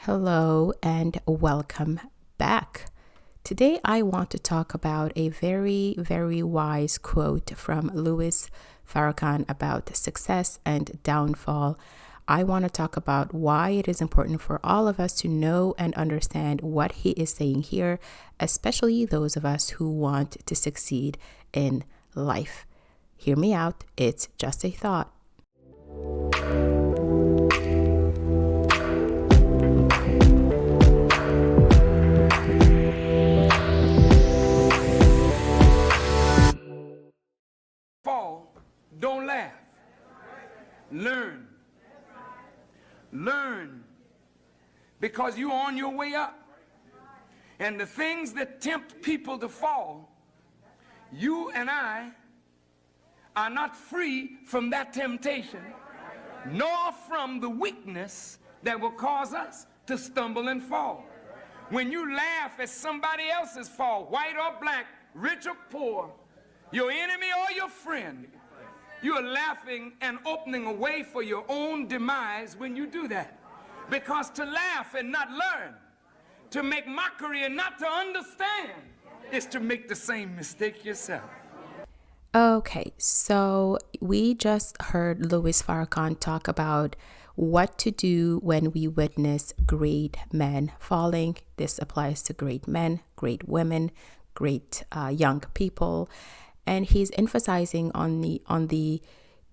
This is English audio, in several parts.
Hello and welcome back. Today I want to talk about a very, very wise quote from Louis Farrakhan about success and downfall. I want to talk about why it is important for all of us to know and understand what he is saying here, especially those of us who want to succeed in life. Hear me out, it's just a thought. Fall, don't laugh. Learn. Learn. Because you're on your way up. And the things that tempt people to fall, you and I are not free from that temptation, nor from the weakness that will cause us to stumble and fall. When you laugh at somebody else's fall, white or black, rich or poor, your enemy or your friend, you are laughing and opening a way for your own demise when you do that. Because to laugh and not learn, to make mockery and not to understand, is to make the same mistake yourself. Okay, so we just heard Louis Farrakhan talk about what to do when we witness great men falling. This applies to great men, great women, great young people. And he's emphasizing on the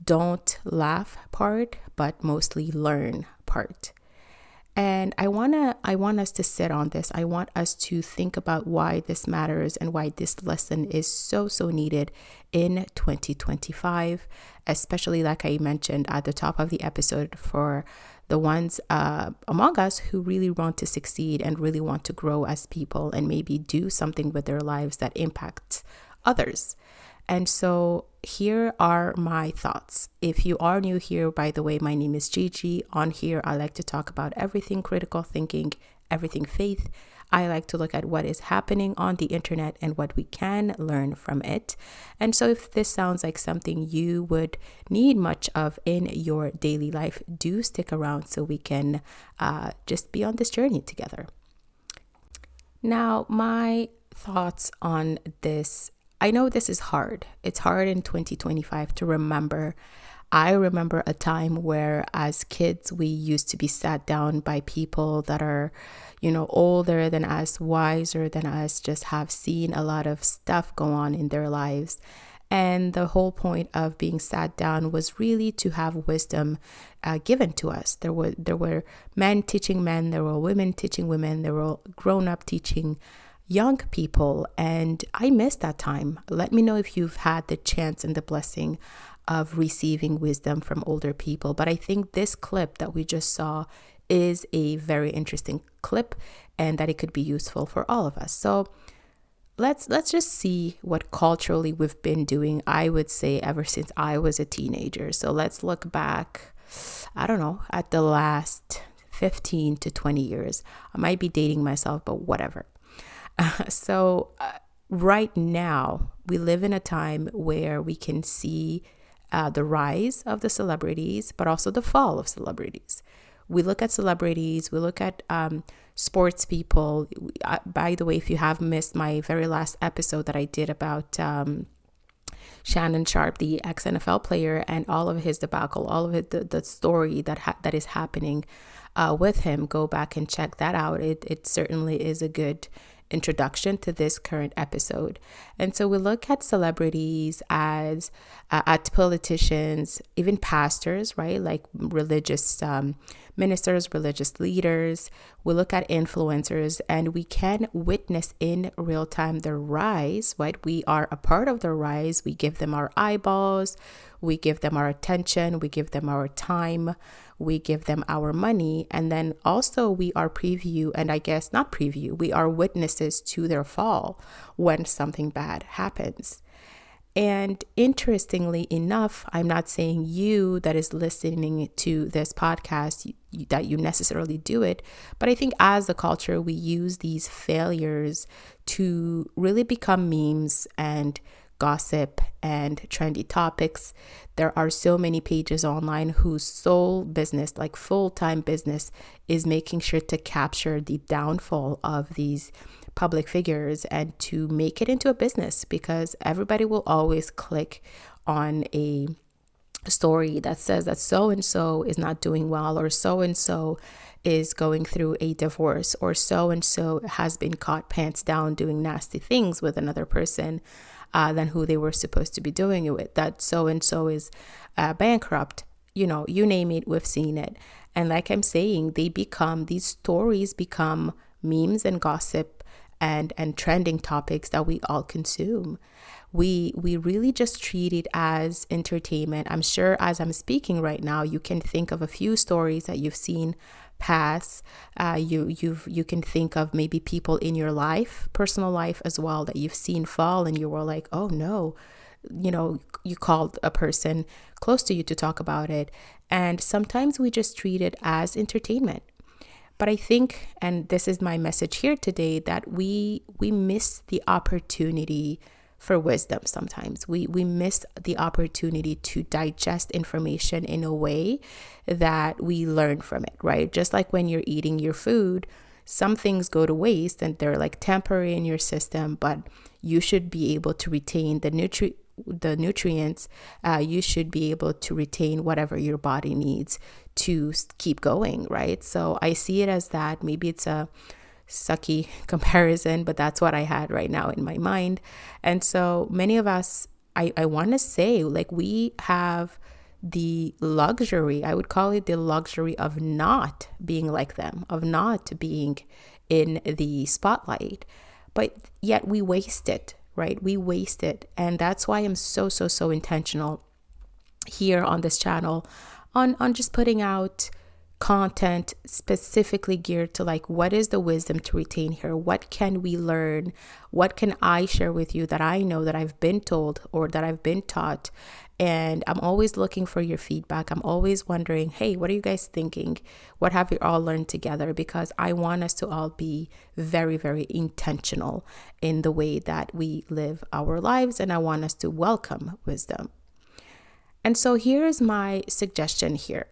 don't laugh part, but mostly learn part. And I want us to sit on this. I want us to think about why this matters and why this lesson is so needed in 2025, especially like I mentioned at the top of the episode, for the ones among us who really want to succeed and really want to grow as people and maybe do something with their lives that impacts others. And so here are my thoughts. If you are new here, by the way, my name is Gigi. On here, I like to talk about everything critical thinking, everything faith. I like to look at what is happening on the internet and what we can learn from it. And so if this sounds like something you would need much of in your daily life, do stick around so we can just be on this journey together. Now, my thoughts on this. I know this is hard. It's hard in 2025 to remember. I remember a time where as kids, we used to be sat down by people that are, older than us, wiser than us, just have seen a lot of stuff go on in their lives. And the whole point of being sat down was really to have wisdom given to us. There were men teaching men, there were women teaching women, there were grown-up teaching young people, and I miss that time. Let me know if you've had the chance and the blessing of receiving wisdom from older people. But I think this clip that we just saw is a very interesting clip and that it could be useful for all of us. So let's just see what culturally we've been doing, I would say, ever since I was a teenager. So let's look back, I don't know, at the last 15 to 20 years. I might be dating myself, but whatever. So right now, we live in a time where we can see the rise of the celebrities, but also the fall of celebrities. We look at celebrities, we look at sports people. By the way, if you have missed my very last episode that I did about Shannon Sharpe, the ex-NFL player, and all of his debacle, all of it, the story that is happening with him, go back and check that out. It certainly is a good introduction to this current episode. And so we look at celebrities as at politicians, even pastors, right? Like religious ministers, religious leaders. We look at influencers, and we can witness in real time their rise, right? We are a part of their rise. We give them our eyeballs, we give them our attention, we give them our time, we give them our money, and then also we are we are witnesses to their fall when something bad happens. And interestingly enough, I'm not saying you that is listening to this podcast that you necessarily do it, but I think as a culture, we use these failures to really become memes and gossip and trendy topics. There are so many pages online whose sole business, like full-time business, is making sure to capture the downfall of these public figures and to make it into a business, because everybody will always click on a story that says that so and so is not doing well, or so and so is going through a divorce, or so and so has been caught pants down doing nasty things with another person than who they were supposed to be doing it with, that so and so is bankrupt. You name it, we've seen it. And like I'm saying, these stories become memes and gossip and trending topics that we all consume. We really just treat it as entertainment. I'm sure as I'm speaking right now, you can think of a few stories that you've seen pass. You can think of maybe people in your life, personal life as well, that you've seen fall and you were like, oh no, you called a person close to you to talk about it. And sometimes we just treat it as entertainment. But I think, and this is my message here today, that we miss the opportunity for wisdom sometimes. We miss the opportunity to digest information in a way that we learn from it, right? Just like when you're eating your food, some things go to waste and they're like temporary in your system, but you should be able to retain the nutrients. You should be able to retain whatever your body needs to keep going, right? So I see it as that. Maybe it's a sucky comparison, but that's what I had right now in my mind. And so many of us, I want to say, like, we have the luxury, I would call it the luxury, of not being like them, of not being in the spotlight, but yet we waste it, right? We waste it. And that's why I'm so intentional here on this channel on just putting out content specifically geared to, like, what is the wisdom to retain here? What can we learn? What can I share with you that I know, that I've been told or that I've been taught? And I'm always looking for your feedback. I'm always wondering, hey, what are you guys thinking? What have you all learned together? Because I want us to all be very, very intentional in the way that we live our lives. And I want us to welcome wisdom. And so here's my suggestion here.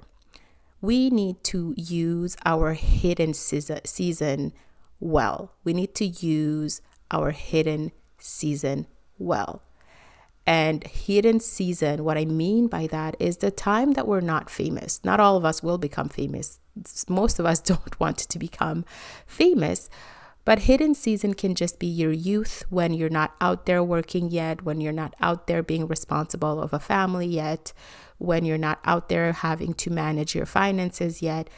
We need to use our hidden season well. We need to use our hidden season well. And hidden season, what I mean by that is the time that we're not famous. Not all of us will become famous. Most of us don't want to become famous. But hidden season can just be your youth, when you're not out there working yet, when you're not out there being responsible of a family yet, when you're not out there having to manage your finances yet.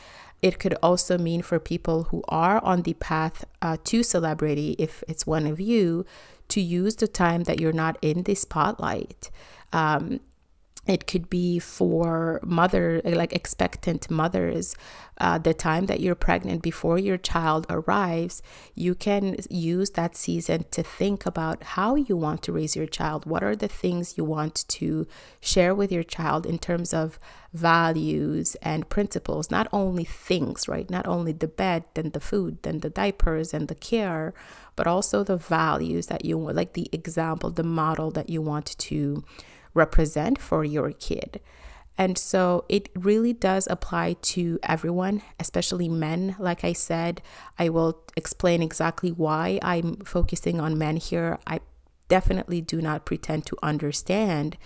It could also mean for people who are on the path to celebrity, if it's one of you, to use the time that you're not in the spotlight. It could be for expectant mothers, the time that you're pregnant before your child arrives. You can use that season to think about how you want to raise your child. What are the things you want to share with your child in terms of values and principles? Not only things, right? Not only the bed and the food and the diapers and the care, but also the values that you want, like the example, the model that you want to represent for your kid. And so it really does apply to everyone, especially men. Like I said, I will explain exactly why I'm focusing on men here. I definitely do not pretend to understand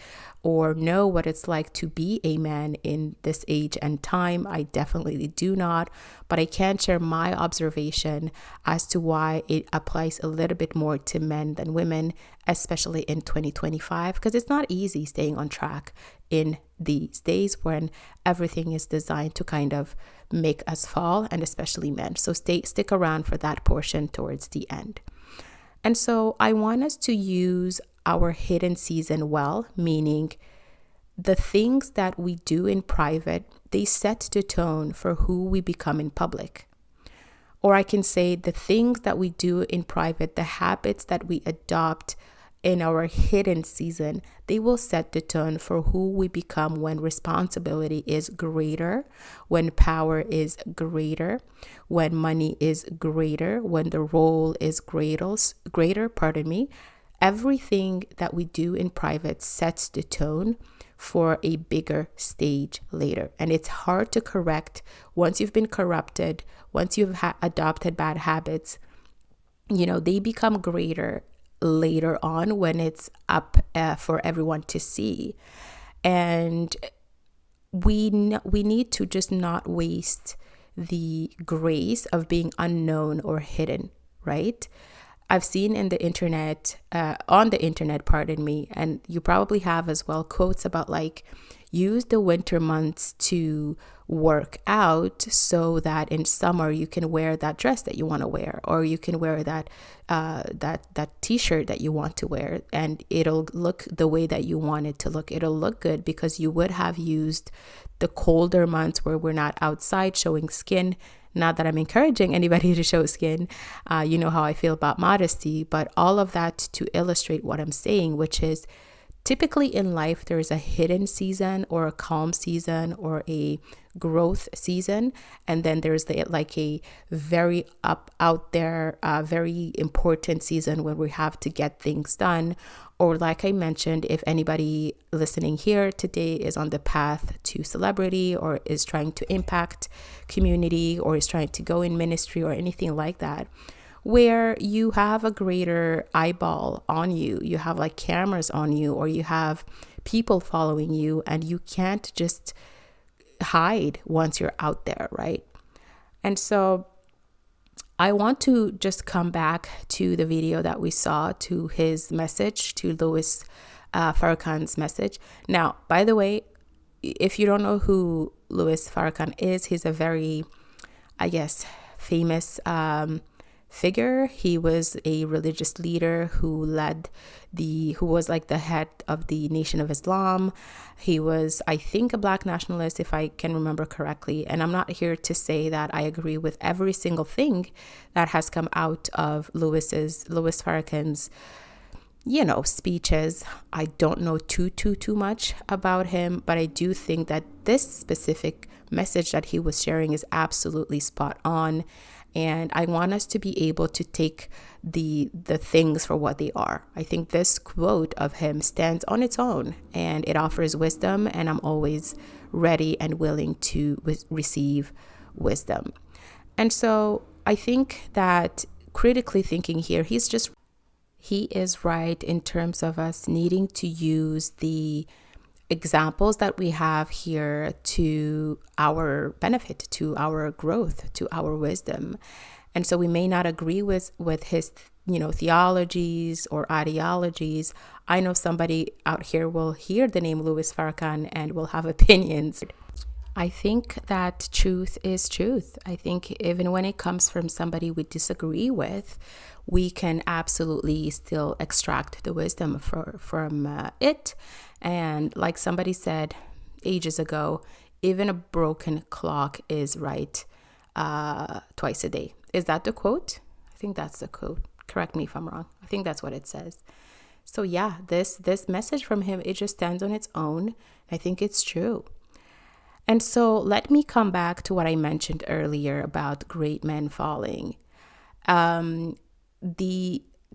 or know what it's like to be a man in this age and time. I definitely do not, but I can share my observation as to why it applies a little bit more to men than women, especially in 2025, because it's not easy staying on track in these days when everything is designed to kind of make us fall, and especially men. So stick around for that portion towards the end. And so I want us to use our hidden season well, meaning the things that we do in private, they set the tone for who we become in public. Or I can say the things that we do in private, the habits that we adopt in our hidden season, they will set the tone for who we become when responsibility is greater, when power is greater, when money is greater, when the role is greater, everything that we do in private sets the tone for a bigger stage later. And it's hard to correct once you've been corrupted, once you've adopted bad habits. They become greater later on when it's up for everyone to see. And we need to just not waste the grace of being unknown or hidden, right? I've seen on the internet, pardon me, and you probably have as well, quotes about like, use the winter months to work out so that in summer you can wear that dress that you want to wear, or you can wear that t-shirt that you want to wear, and it'll look the way that you want it to look. It'll look good because you would have used the colder months where we're not outside showing skin. Not that I'm encouraging anybody to show skin. You know how I feel about modesty, but all of that to illustrate what I'm saying, which is typically in life, there is a hidden season or a calm season or a growth season. And then there's a very out there, very important season when we have to get things done. Or like I mentioned, if anybody listening here today is on the path to celebrity or is trying to impact community or is trying to go in ministry or anything like that, where you have a greater eyeball on you, you have like cameras on you, or you have people following you, and you can't just hide once you're out there, right? And so I want to just come back to the video that we saw, to his message, to Louis Farrakhan's message. Now, by the way, if you don't know who Louis Farrakhan is, he's a very, I guess, famous figure. He was a religious leader who was like the head of the Nation of Islam. He was, I think, a Black nationalist, if I can remember correctly. And I'm not here to say that I agree with every single thing that has come out of Louis Farrakhan's, speeches. I don't know too much about him, but I do think that this specific message that he was sharing is absolutely spot on. And I want us to be able to take the things for what they are. I think this quote of him stands on its own, and it offers wisdom, and I'm always ready and willing to receive wisdom. And so I think that critically thinking here, he is right in terms of us needing to use the examples that we have here to our benefit, to our growth, to our wisdom. And so we may not agree with his, theologies or ideologies. I know somebody out here will hear the name Louis Farrakhan and will have opinions. I think that truth is truth. I think even when it comes from somebody we disagree with, we can absolutely still extract the wisdom from it. And like somebody said ages ago, even a broken clock is right twice a day. Is that the quote? I think that's the quote. Correct me if I'm wrong. I think that's what it says. So yeah, this message from him, it just stands on its own. I think it's true. And so let me come back to what I mentioned earlier about great men falling.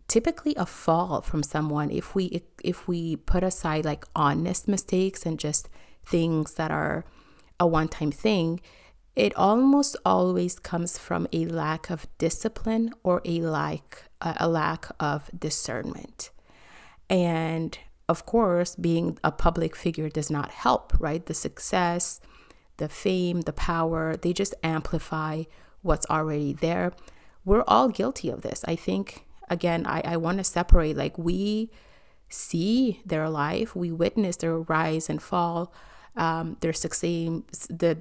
Typically a fall from someone, if we put aside like honest mistakes and just things that are a one-time thing, it almost always comes from a lack of discipline or a lack of discernment. And of course, being a public figure does not help, right? The success, the fame, the power, they just amplify what's already there. We're all guilty of this. I think, again, I want to separate, like, we see their life, we witness their rise and fall, their success, their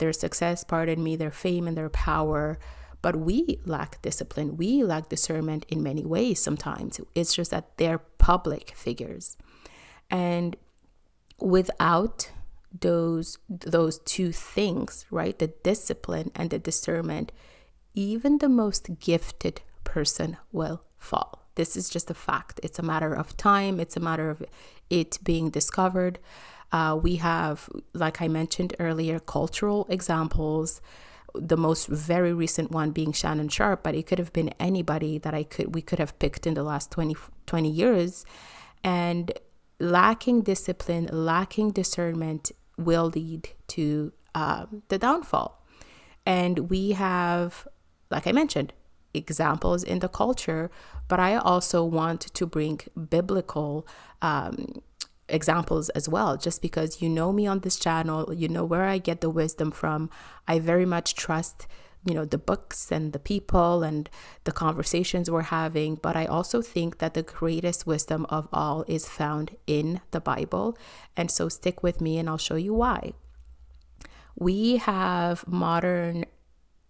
fame and their power. But we lack discipline. We lack discernment in many ways sometimes. It's just that they're public figures. And without those two things, right, the discipline and the discernment, even the most gifted person will fall. This is just a fact. It's a matter of time. It's a matter of it being discovered. We have, like I mentioned earlier, cultural examples. The most very recent one being Shannon Sharpe, but it could have been anybody that we could have picked in the last 20 years. And lacking discipline, lacking discernment will lead to the downfall. And we have, like I mentioned, examples in the culture, but I also want to bring biblical examples as well. Just because you know me on this channel, you know where I get the wisdom from. I very much trust the books and the people and the conversations we're having, but I also think that the greatest wisdom of all is found in the Bible. And so stick with me and I'll show you why. We have modern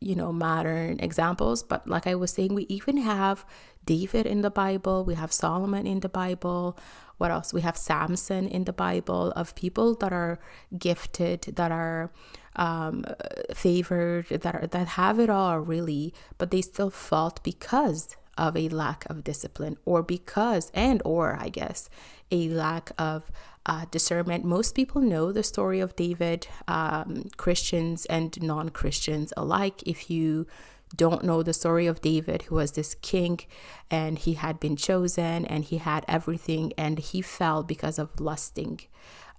examples, but like I was saying, we even have David in the Bible, we have Solomon in the Bible. What else? We have Samson in the Bible, of people that are gifted, that are favored, that have it all really, but they still fault because of a lack of discipline, or I guess a lack of discernment. Most people know the story of David, Christians and non-Christians alike. If you don't know the story of David, who was this king and he had been chosen and he had everything, and he fell because of lusting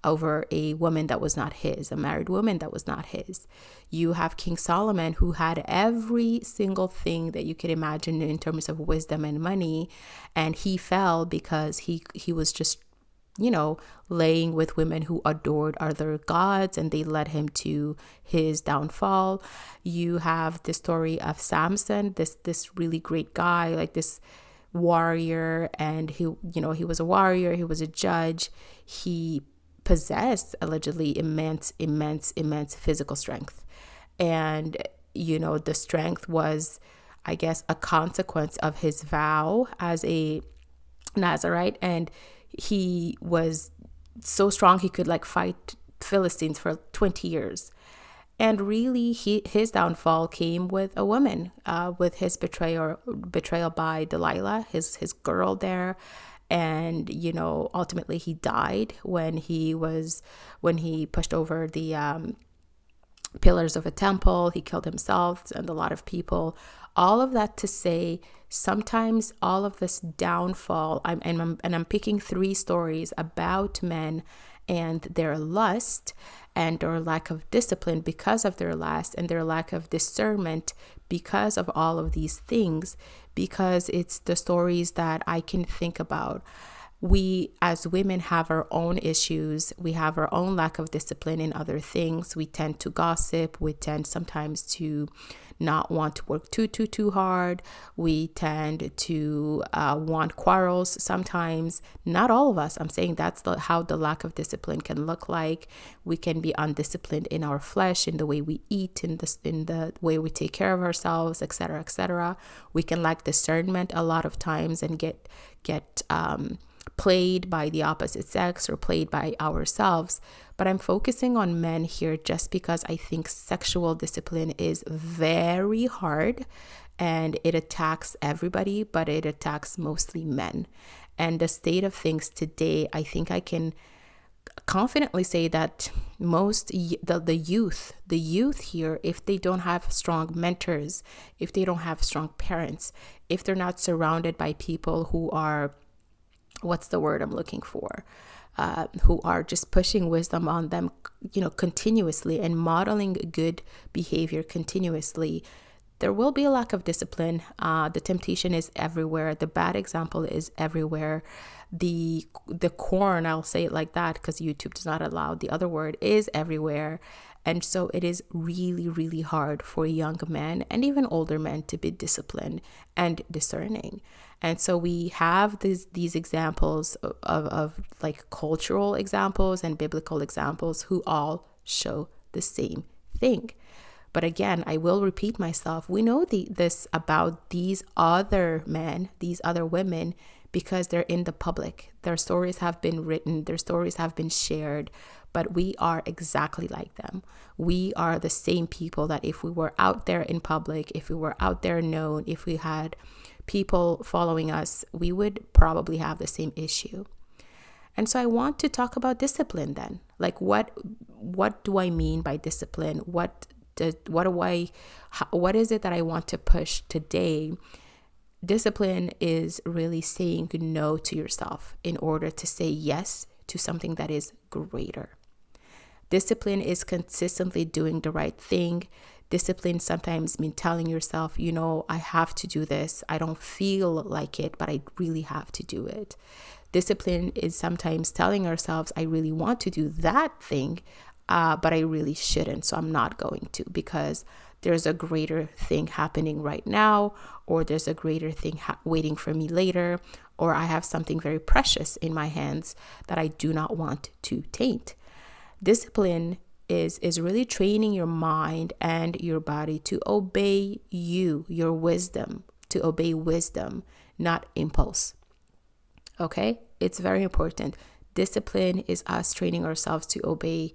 over a woman that was not his, a married woman that was not his. You have King Solomon, who had every single thing that you could imagine in terms of wisdom and money, and he fell because he was just laying with women who adored other gods, and they led him to his downfall. You have the story of Samson, this really great guy, like this warrior, and he was a warrior, he was a judge, he possessed allegedly immense physical strength. And the strength was, I guess, a consequence of his vow as a Nazarite, and he was so strong he could fight Philistines for 20 years. And really his downfall came with a woman, with his betrayal by Delilah, his girl there. And ultimately he died when he pushed over the pillars of a temple. He killed himself and a lot of people. All of that to say, sometimes all of this downfall, I'm picking 3 stories about men and their lust and their lack of discipline because of their lust, and their lack of discernment because of all of these things, because it's the stories that I can think about. We as women have our own issues. We have our own lack of discipline in other things. We tend to gossip. We tend sometimes to not want to work too hard. We tend to want quarrels sometimes. Not all of us. I'm saying that's how the lack of discipline can look like. We can be undisciplined in our flesh, in the way we eat, in the way we take care of ourselves, etc., etc. We can lack discernment a lot of times and get played by the opposite sex or played by ourselves. But I'm focusing on men here just because I think sexual discipline is very hard and it attacks everybody, but it attacks mostly men. And the state of things today, I think I can confidently say that the youth here, if they don't have strong mentors, if they don't have strong parents, if they're not surrounded by people who are, what's the word I'm looking for? Who are just pushing wisdom on them, continuously, and modeling good behavior continuously, there will be a lack of discipline. The temptation is everywhere. The bad example is everywhere. The corn, I'll say it like that because YouTube does not allow the other word, is everywhere. And so it is really, really hard for young men and even older men to be disciplined and discerning. And so we have these examples of like cultural examples and biblical examples who all show the same thing. But again, I will repeat myself. We know this about these other men, these other women, because they're in the public. Their stories have been written, their stories have been shared, but we are exactly like them. We are the same people that if we were out there in public, if we were out there known, if we had people following us, we would probably have the same issue. And so I want to talk about discipline then. Like what do I mean by discipline? What is it that I want to push today Discipline is really saying no to yourself in order to say yes to something that is greater. Discipline is consistently doing the right thing. Discipline sometimes means telling yourself, I have to do this. I don't feel like it, but I really have to do it. Discipline is sometimes telling ourselves, I really want to do that thing, but I really shouldn't. So I'm not going to, because there's a greater thing happening right now, or there's a greater thing waiting for me later, or I have something very precious in my hands that I do not want to taint. Discipline is really training your mind and your body to obey your wisdom, to obey wisdom, not impulse. Okay? It's very important. Discipline is us training ourselves to obey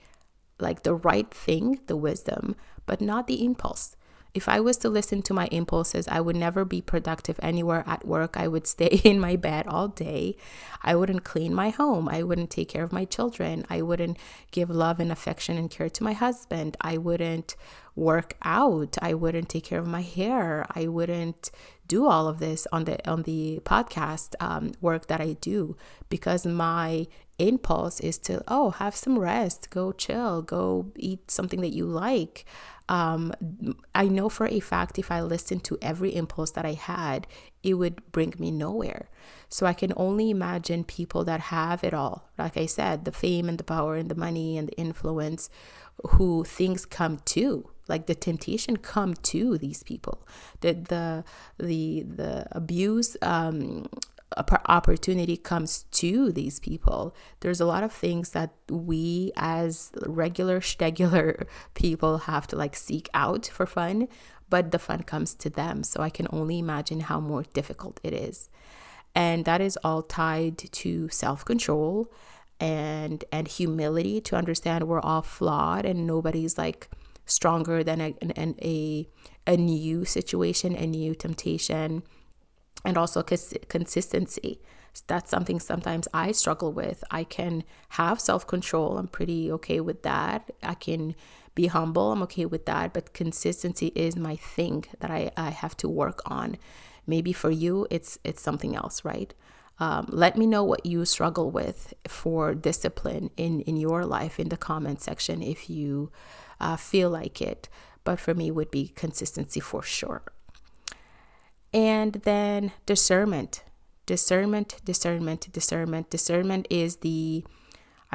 like the right thing, the wisdom, but not the impulse. If I was to listen to my impulses, I would never be productive anywhere at work. I would stay in my bed all day. I wouldn't clean my home. I wouldn't take care of my children. I wouldn't give love and affection and care to my husband. I wouldn't work out. I wouldn't take care of my hair. I wouldn't do all of this on the podcast work that I do, because my impulse is to have some rest, go chill, go eat something that you like. I know for a fact if I listened to every impulse that I had, it would bring me nowhere. So I can only imagine people that have it all, like I said, the fame and the power and the money and the influence, who things come to, like the temptation come to these people, the abuse opportunity comes to these people. There's a lot of things that we as regular schdegular people have to like seek out for fun, but the fun comes to them. So I can only imagine how more difficult it is. And that is all tied to self-control and humility, to understand we're all flawed and nobody's like stronger than a new situation, a new temptation. And also consistency. That's something sometimes I struggle with. I can have self-control. I'm pretty okay with that. I can be humble. I'm okay with that. But consistency is my thing that I have to work on. Maybe for you, it's something else, right? Let me know what you struggle with for discipline in your life in the comment section if you feel like it. But for me, it would be consistency for sure. And then discernment is I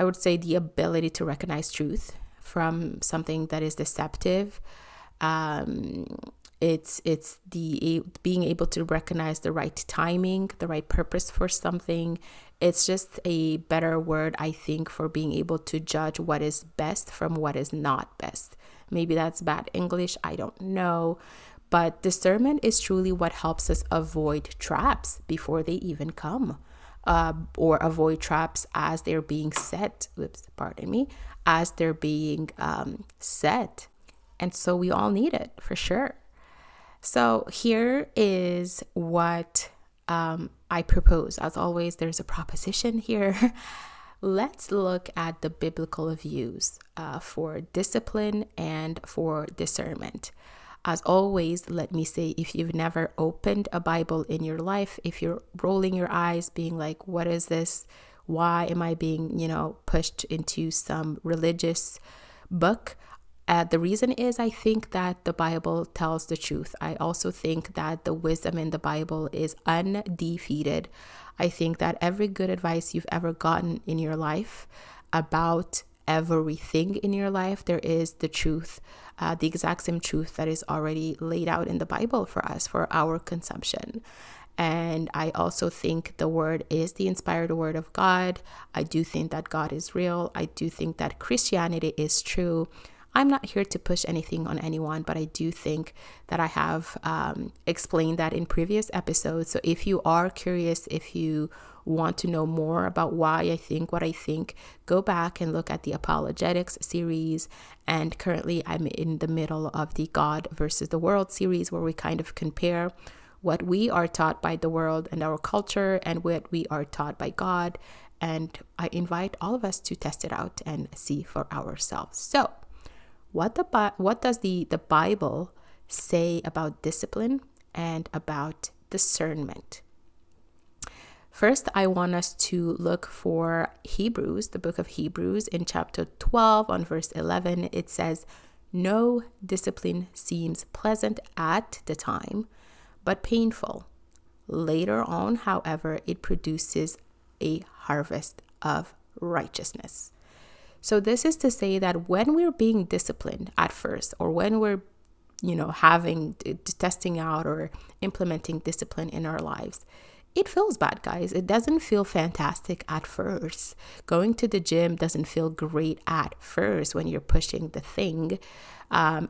would say the ability to recognize truth from something that is deceptive. It's the being able to recognize the right timing, the right purpose for something. It's just a better word, I think, for being able to judge what is best from what is not best. Maybe that's bad English, I don't know. But discernment is truly what helps us avoid traps before they even come, or avoid traps as they're being set. As they're being set. And so we all need it for sure. So here is what I propose. As always, there's a proposition here. Let's look at the biblical views for discipline and for discernment. As always, let me say, if you've never opened a Bible in your life, if you're rolling your eyes being like, what is this? Why am I being, pushed into some religious book? The reason is I think that the Bible tells the truth. I also think that the wisdom in the Bible is undefeated. I think that every good advice you've ever gotten in your life about everything in your life, there is the truth, the exact same truth that is already laid out in the Bible for us, for our consumption. And I also think the word is the inspired word of God. I do think that God is real. I do think that Christianity is true. I'm not here to push anything on anyone, but I do think that I have explained that in previous episodes. So if you are curious, if you want to know more about why I think what I think, go back and look at the Apologetics series. And currently I'm in the middle of the God versus the World series, where we kind of compare what we are taught by the world and our culture and what we are taught by God. And I invite all of us to test it out and see for ourselves. So what does the Bible say about discipline and about discernment. First, I want us to look for Hebrews, the book of Hebrews, in chapter 12 on verse 11. It says, "No discipline seems pleasant at the time, but painful. Later on, however, it produces a harvest of righteousness." So this is to say that when we're being disciplined at first, or when we're having testing out or implementing discipline in our lives, it feels bad, guys. It doesn't feel fantastic at first. Going to the gym doesn't feel great at first when you're pushing the thing.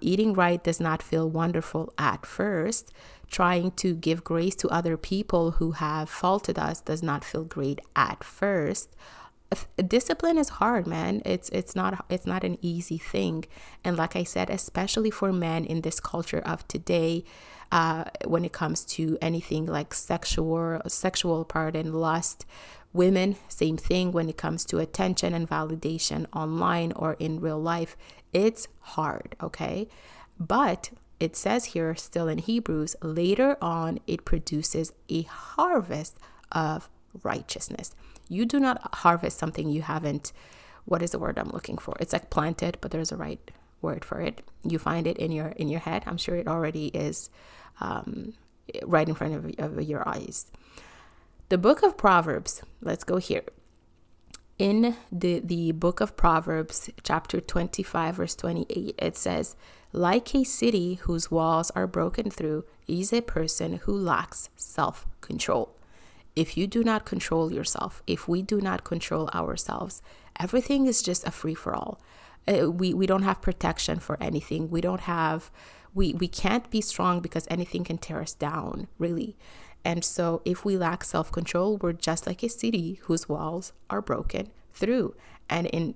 Eating right does not feel wonderful at first. Trying to give grace to other people who have faulted us does not feel great at first. Discipline is hard, man. It's not an easy thing. And like I said, especially for men in this culture of today, when it comes to anything like sexual lust. Women, same thing when it comes to attention and validation online or in real life. It's hard, okay? But it says here still in Hebrews, later on it produces a harvest of righteousness. You do not harvest something you haven't, what is the word I'm looking for? It's like planted, but there's a right word for it. You find it in your head. I'm sure it already is right in front of your eyes. The book of Proverbs, let's go here. In the book of Proverbs, chapter 25, verse 28, it says, "Like a city whose walls are broken through is a person who lacks self-control." If you do not control yourself, if we do not control ourselves, everything is just a free-for-all. We don't have protection for anything. We can't be strong because anything can tear us down, really. And so if we lack self-control, we're just like a city whose walls are broken through. And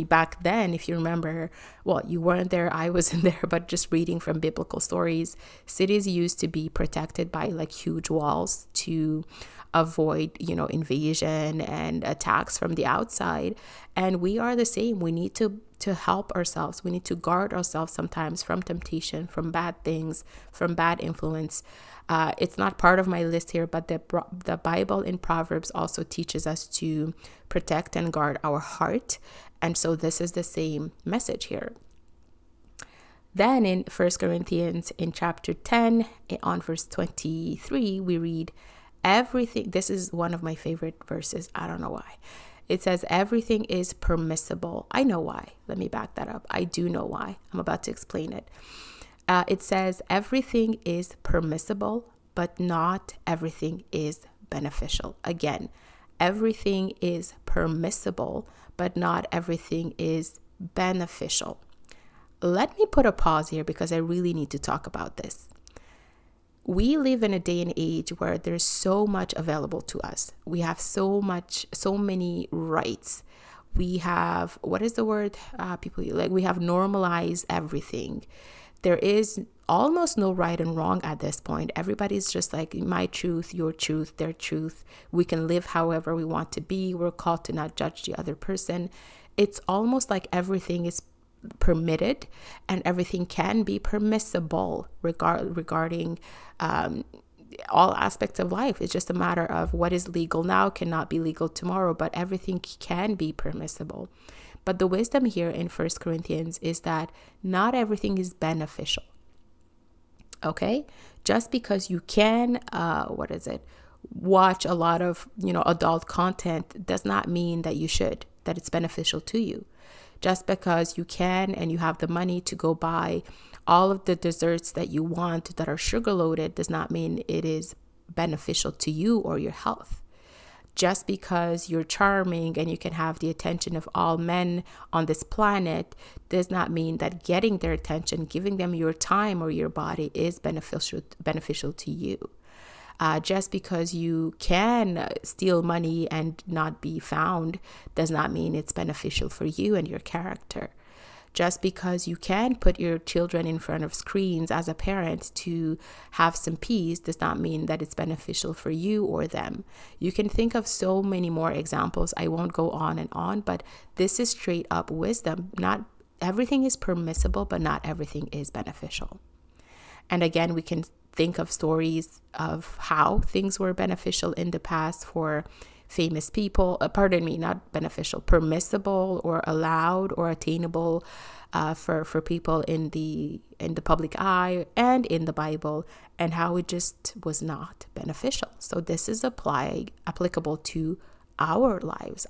back then, if you remember, well, you weren't there, I wasn't there, but just reading from biblical stories, cities used to be protected by like huge walls to avoid, invasion and attacks from the outside. And we are the same. We need to help ourselves. We need to guard ourselves sometimes from temptation, from bad things, from bad influence. It's not part of my list here, but the Bible in Proverbs also teaches us to protect and guard our heart. And so this is the same message here. Then in 1 Corinthians in chapter 10 on verse 23, we read, everything, this is one of my favorite verses. I don't know why. It says everything is permissible. I know why. Let me back that up. I do know why. I'm about to explain it. It says everything is permissible, but not everything is beneficial. Again, everything is permissible, but not everything is beneficial. Let me put a pause here because I really need to talk about this. We live in a day and age where there's so much available to us. We have so many rights. We have, what is the word? We have normalized everything. There is almost no right and wrong at this point. Everybody's just like my truth, your truth, their truth. We can live however we want to be. We're called to not judge the other person. It's almost like everything is permitted and everything can be permissible regarding all aspects of life. It's just a matter of what is legal now cannot be legal tomorrow, but everything can be permissible. But the wisdom here in 1 Corinthians is that not everything is beneficial. Okay? Just because you can, watch a lot of, adult content does not mean that you should, that it's beneficial to you. Just because you can and you have the money to go buy all of the desserts that you want that are sugar loaded does not mean it is beneficial to you or your health. Just because you're charming and you can have the attention of all men on this planet does not mean that getting their attention, giving them your time or your body is beneficial to you. Just because you can steal money and not be found does not mean it's beneficial for you and your character. Just because you can put your children in front of screens as a parent to have some peace does not mean that it's beneficial for you or them. You can think of so many more examples. I won't go on and on, but this is straight up wisdom. Not everything is permissible, but not everything is beneficial. And again, we can think of stories of how things were beneficial in the past for famous people, not beneficial, permissible or allowed or attainable for people in the public eye and in the Bible, and how it just was not beneficial. So this is applicable to our lives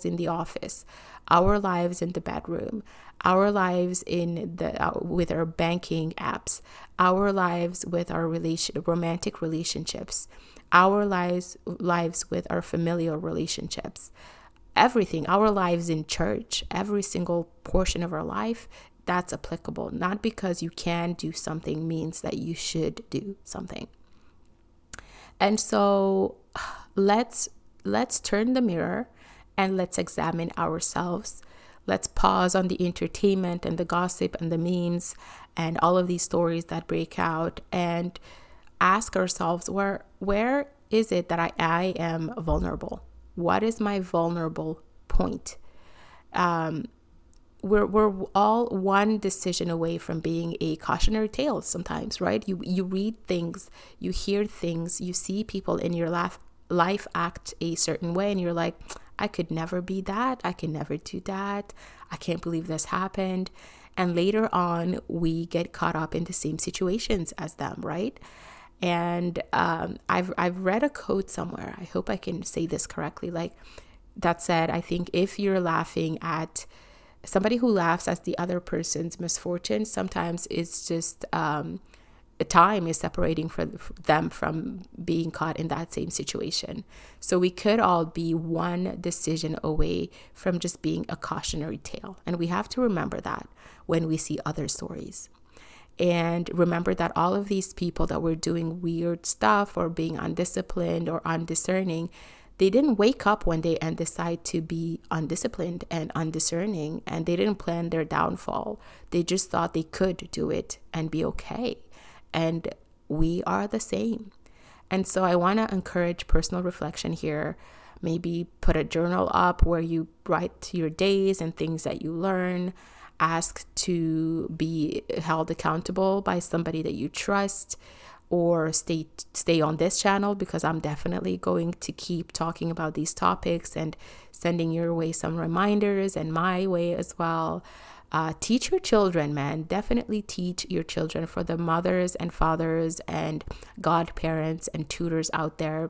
in the office, our lives in the bedroom, our lives in the with our banking apps, our lives with our romantic relationships, our lives with our familial relationships, everything, our lives in church, every single portion of our life. That's applicable. Not because you can do something means that you should do something. And so let's turn the mirror and let's examine ourselves. Let's pause on the entertainment and the gossip and the memes and all of these stories that break out, and ask ourselves, where is it that I am vulnerable? What is my vulnerable point? We're all one decision away from being a cautionary tale sometimes, right? You read things, you hear things, you see people in your life act a certain way, and you're like, I could never be that. I can never do that. I can't believe this happened. And later on, we get caught up in the same situations as them, right? And I've read a quote somewhere. I hope I can say this correctly. Like that said, I think if you're laughing at somebody who laughs at the other person's misfortune, sometimes it's just time is separating for them from being caught in that same situation. So we could all be one decision away from just being a cautionary tale. And we have to remember that when we see other stories. And remember that all of these people that were doing weird stuff or being undisciplined or undiscerning, they didn't wake up one day and decide to be undisciplined and undiscerning, and they didn't plan their downfall. They just thought they could do it and be okay. And we are the same. And so I want to encourage personal reflection here. Maybe put a journal up where you write your days and things that you learn. Ask to be held accountable by somebody that you trust, or stay on this channel, because I'm definitely going to keep talking about these topics and sending your way some reminders, and my way as well. Teach your children, man. Definitely teach your children, for the mothers and fathers and godparents and tutors out there,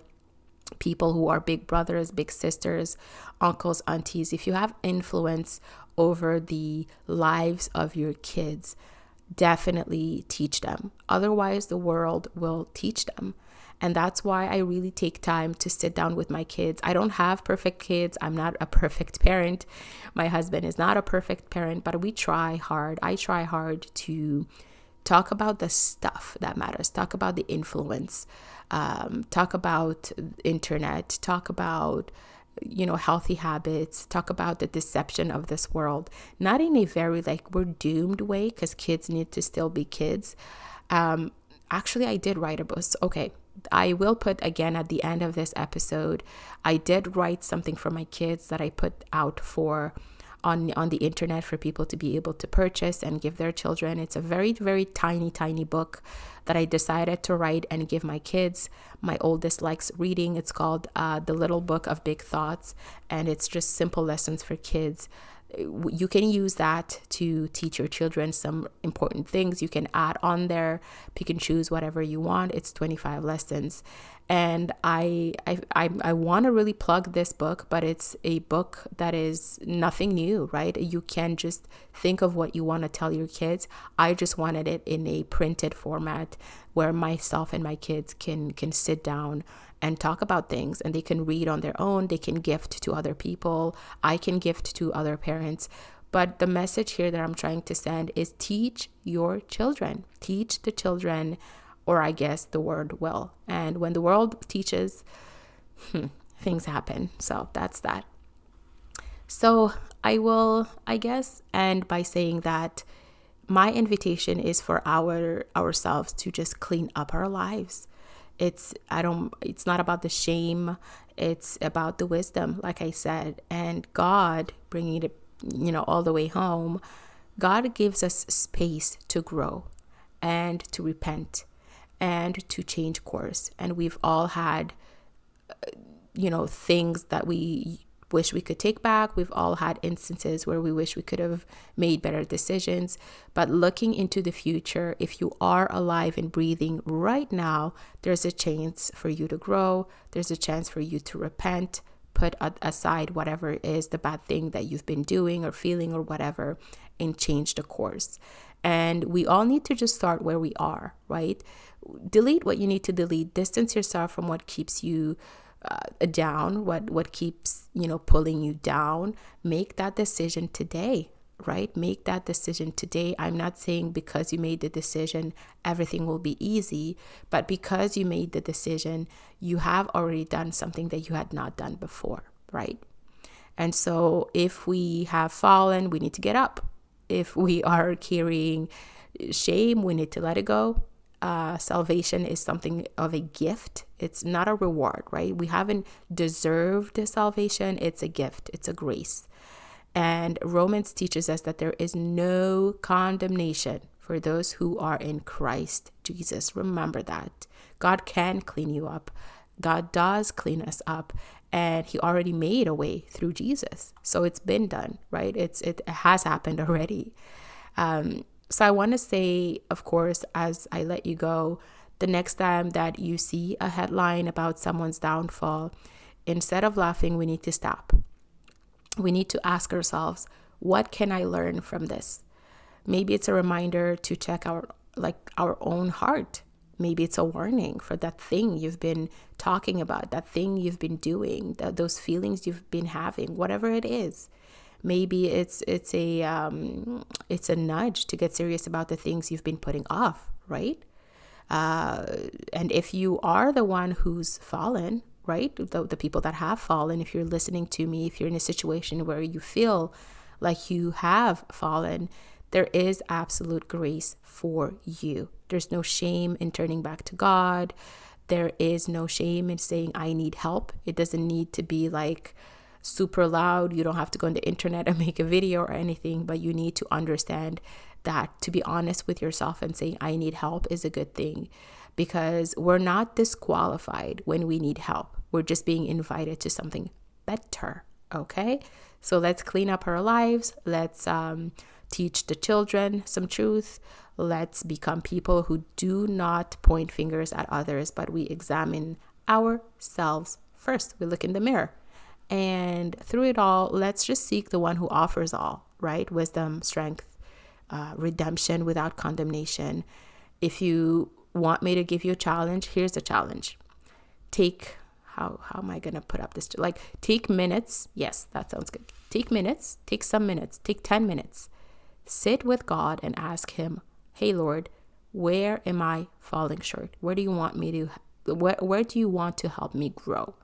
people who are big brothers, big sisters, uncles, aunties. If you have influence over the lives of your kids, definitely teach them. Otherwise, the world will teach them. And that's why I really take time to sit down with my kids. I don't have perfect kids. I'm not a perfect parent. My husband is not a perfect parent, but we try hard. I try hard to talk about the stuff that matters. Talk about the influence. Talk about internet. Talk about healthy habits. Talk about the deception of this world. Not in a very we're doomed way, because kids need to still be kids. Actually, I did write a book. Okay, I will put again at the end of this episode, I did write something for my kids that I put out on the internet for people to be able to purchase and give their children. It's a very, very tiny book that I decided to write and give my kids. My oldest likes reading. It's called The Little Book of Big Thoughts, and it's just simple lessons for kids. You can use that to teach your children some important things. You can add on there, pick and choose whatever you want. It's 25 lessons. And I want to really plug this book, but it's a book that is nothing new, right? You can just think of what you want to tell your kids. I just wanted it in a printed format where myself and my kids can sit down and talk about things, and they can read on their own. They can gift to other people. I can gift to other parents. But the message here that I'm trying to send is teach your children. Teach the children, or I guess the word will. And when the world teaches, things happen. So that's that. So I will, I guess, end by saying that my invitation is for ourselves to just clean up our lives. It's not about the shame. It's about the wisdom, like I said, and God bringing it, all the way home. God gives us space to grow. and to repent and to change course. And we've all had, things that we wish we could take back. We've all had instances where we wish we could have made better decisions. But looking into the future, if you are alive and breathing right now, there's a chance for you to grow. There's a chance for you to repent, put aside whatever is the bad thing that you've been doing or feeling or whatever, and change the course. And we all need to just start where we are, right? Delete what you need to delete. Distance yourself from what keeps you down, what keeps pulling you down. Make that decision today, right? Make that decision today. I'm not saying because you made the decision everything will be easy, but because you made the decision, you have already done something that you had not done before, right? And so if we have fallen, we need to get up. If we are carrying shame, we need to let it go. Salvation is something of a gift. It's not a reward, right? We haven't deserved salvation. It's a gift. It's a grace. And Romans teaches us that there is no condemnation for those who are in Christ Jesus. Remember that. God can clean you up. God does clean us up. And he already made a way through Jesus. So it's been done, right? It has happened already. So I want to say, of course, as I let you go, the next time that you see a headline about someone's downfall, instead of laughing, we need to stop. We need to ask ourselves, what can I learn from this? Maybe it's a reminder to check our own heart. Maybe it's a warning for that thing you've been talking about, that thing you've been doing, those feelings you've been having, whatever it is. Maybe it's a nudge to get serious about the things you've been putting off, right? And if you are the one who's fallen, right? The people that have fallen, if you're listening to me, if you're in a situation where you feel like you have fallen, there is absolute grace for you. There's no shame in turning back to God. There is no shame in saying, I need help. It doesn't need to be like super loud. You don't have to go on the internet and make a video or anything, but you need to understand that to be honest with yourself and saying, I need help is a good thing, because we're not disqualified when we need help. We're just being invited to something better. Okay. So let's clean up our lives. Let's, teach the children some truth. Let's become people who do not point fingers at others, but we examine ourselves first. We look in the mirror. And through it all, let's just seek the one who offers all, right? Wisdom, strength, redemption without condemnation. If you want me to give you a challenge, here's a challenge. How am I going to put up this? Take minutes. Yes, that sounds good. Take minutes, take some minutes, take 10 minutes. Sit with God and ask him, hey, Lord, where am I falling short? Where do you want to help me grow?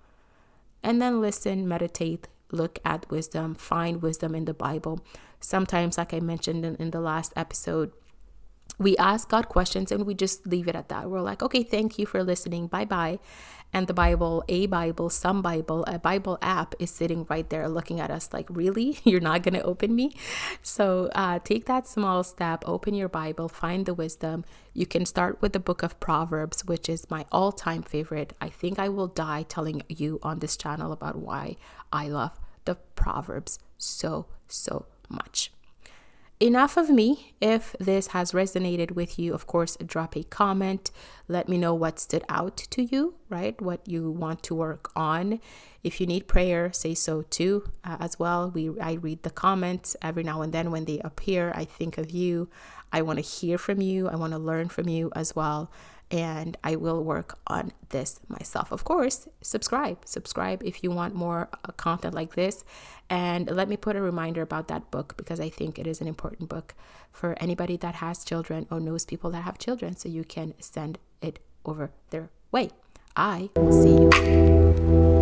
And then listen, meditate, look at wisdom, find wisdom in the Bible. Sometimes, like I mentioned in the last episode, we ask God questions and we just leave it at that. We're like, okay, thank you for listening. Bye-bye. And the Bible, a Bible app is sitting right there looking at us like, really? You're not going to open me? So take that small step, open your Bible, find the wisdom. You can start with the book of Proverbs, which is my all-time favorite. I think I will die telling you on this channel about why I love the Proverbs so much. Enough of me. If this has resonated with you, of course, drop a comment. Let me know what stood out to you, right? What you want to work on. If you need prayer, say so too, as well. I read the comments every now and then when they appear. I think of you. I want to hear from you. I want to learn from you as well. And I will work on this myself. Of course, subscribe if you want more content like this. And let me put a reminder about that book, because I think it is an important book for anybody that has children or knows people that have children, so you can send it over their way. I will see you.